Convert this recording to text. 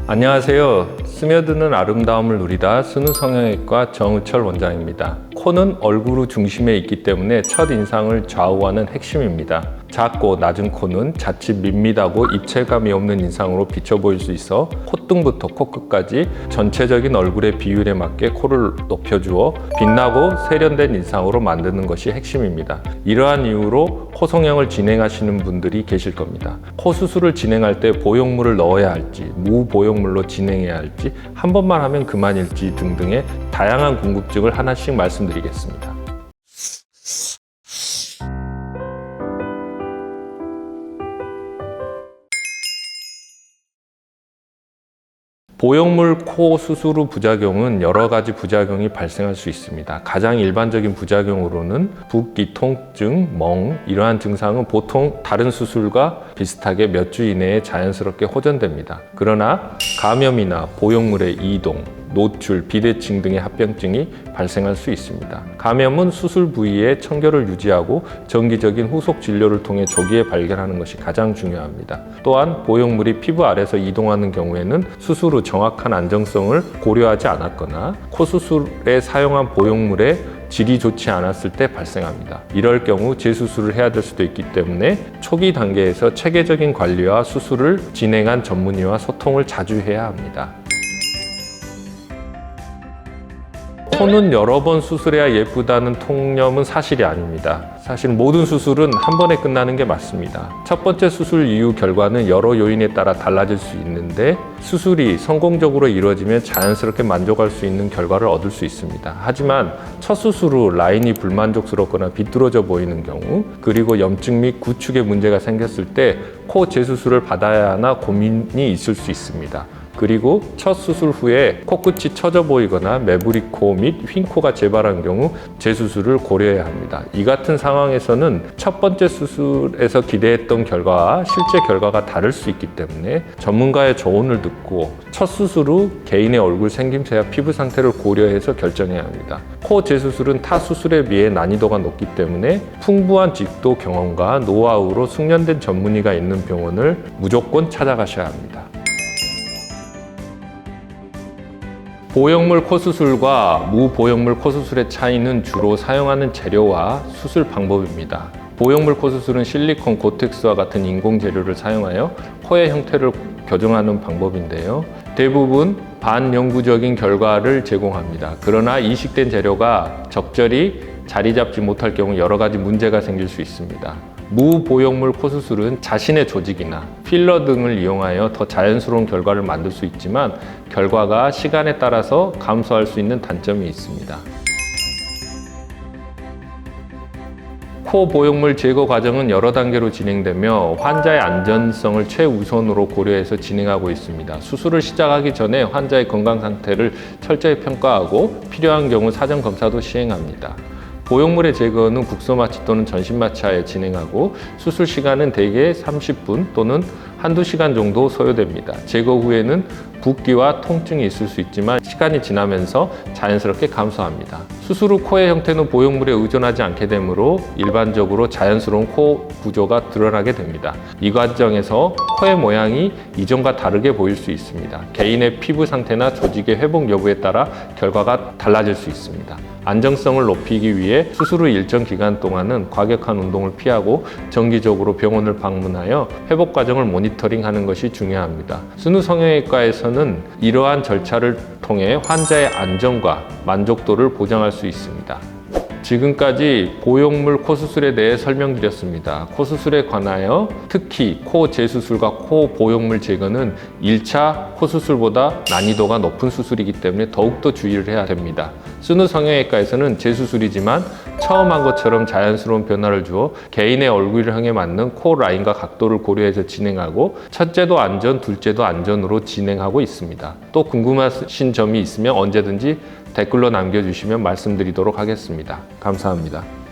안녕하세요. 스며드는 아름다움을 누리다 스누성형외과 정우철 원장입니다. 코는 얼굴의 중심에 있기 때문에 첫인상을 좌우하는 핵심입니다. 작고 낮은 코는 자칫 밋밋하고 입체감이 없는 인상으로 비쳐 보일 수 있어 콧등부터 코끝까지 전체적인 얼굴의 비율에 맞게 코를 높여주어 빛나고 세련된 인상으로 만드는 것이 핵심입니다. 이러한 이유로 코 성형을 진행하시는 분들이 계실 겁니다. 코 수술을 진행할 때 보형물을 넣어야 할지, 무보형물로 진행해야 할지, 한 번만 하면 그만일지 등등의 다양한 궁금증을 하나씩 말씀드리겠습니다. 보형물 코 수술 후 부작용은 여러 가지 부작용이 발생할 수 있습니다. 가장 일반적인 부작용으로는 붓기, 통증, 멍 이러한 증상은 보통 다른 수술과 비슷하게 몇 주 이내에 자연스럽게 호전됩니다. 그러나 감염이나 보형물의 이동, 노출, 비대칭 등의 합병증이 발생할 수 있습니다. 감염은 수술 부위에 청결을 유지하고 정기적인 후속 진료를 통해 조기에 발견하는 것이 가장 중요합니다. 또한 보형물이 피부 아래에서 이동하는 경우에는 수술 후 정확한 안정성을 고려하지 않았거나 코 수술에 사용한 보형물의 질이 좋지 않았을 때 발생합니다. 이럴 경우 재수술을 해야 될 수도 있기 때문에 초기 단계에서 체계적인 관리와 수술을 진행한 전문의와 소통을 자주 해야 합니다. 코는 여러 번 수술해야 예쁘다는 통념은 사실이 아닙니다. 사실 모든 수술은 한 번에 끝나는 게 맞습니다. 첫 번째 수술 이후 결과는 여러 요인에 따라 달라질 수 있는데 수술이 성공적으로 이루어지면 자연스럽게 만족할 수 있는 결과를 얻을 수 있습니다. 하지만 첫 수술 후 라인이 불만족스럽거나 비뚤어져 보이는 경우, 그리고 염증 및 구축에 문제가 생겼을 때 코 재수술을 받아야 하나 고민이 있을 수 있습니다. 그리고 첫 수술 후에 코끝이 처져 보이거나 매부리 코 및 휜 코가 재발한 경우 재수술을 고려해야 합니다. 이 같은 상황에서는 첫 번째 수술에서 기대했던 결과와 실제 결과가 다를 수 있기 때문에 전문가의 조언을 듣고 첫 수술 후 개인의 얼굴 생김새와 피부 상태를 고려해서 결정해야 합니다. 코 재수술은 타 수술에 비해 난이도가 높기 때문에 풍부한 직도 경험과 노하우로 숙련된 전문의가 있는 병원을 무조건 찾아가셔야 합니다. 보형물 코수술과 무보형물 코수술의 차이는 주로 사용하는 재료와 수술 방법입니다. 보형물 코수술은 실리콘, 고텍스와 같은 인공 재료를 사용하여 코의 형태를 교정하는 방법인데요. 대부분 반영구적인 결과를 제공합니다. 그러나 이식된 재료가 적절히 자리 잡지 못할 경우 여러 가지 문제가 생길 수 있습니다. 무보형물 코수술은 자신의 조직이나 필러 등을 이용하여 더 자연스러운 결과를 만들 수 있지만 결과가 시간에 따라서 감소할 수 있는 단점이 있습니다. 코 보형물 제거 과정은 여러 단계로 진행되며 환자의 안전성을 최우선으로 고려해서 진행하고 있습니다. 수술을 시작하기 전에 환자의 건강 상태를 철저히 평가하고 필요한 경우 사전 검사도 시행합니다. 보형물의 제거는 국소마취 또는 전신마취하에 진행하고 수술 시간은 대개 30분 또는 한두 시간 정도 소요됩니다. 제거 후에는 붓기와 통증이 있을 수 있지만 시간이 지나면서 자연스럽게 감소합니다. 수술 후 코의 형태는 보형물에 의존하지 않게 되므로 일반적으로 자연스러운 코 구조가 드러나게 됩니다. 이 과정에서 코의 모양이 이전과 다르게 보일 수 있습니다. 개인의 피부 상태나 조직의 회복 여부에 따라 결과가 달라질 수 있습니다. 안정성을 높이기 위해 수술 후 일정 기간 동안은 과격한 운동을 피하고 정기적으로 병원을 방문하여 회복 과정을 모니터링하는 것이 중요합니다. 스누성형외과에서는 이러한 절차를 통해 환자의 안전과 만족도를 보장할 수 있습니다. 지금까지 보형물 코수술에 대해 설명드렸습니다. 코수술에 관하여 특히 코 재수술과 코 보형물 제거는 1차 코수술보다 난이도가 높은 수술이기 때문에 더욱더 주의를 해야 됩니다. 스누성형외과에서는 재수술이지만 처음 한 것처럼 자연스러운 변화를 주어 개인의 얼굴형에 맞는 코 라인과 각도를 고려해서 진행하고 첫째도 안전, 둘째도 안전으로 진행하고 있습니다. 또 궁금하신 점이 있으면 언제든지 댓글로 남겨주시면 말씀드리도록 하겠습니다. 감사합니다.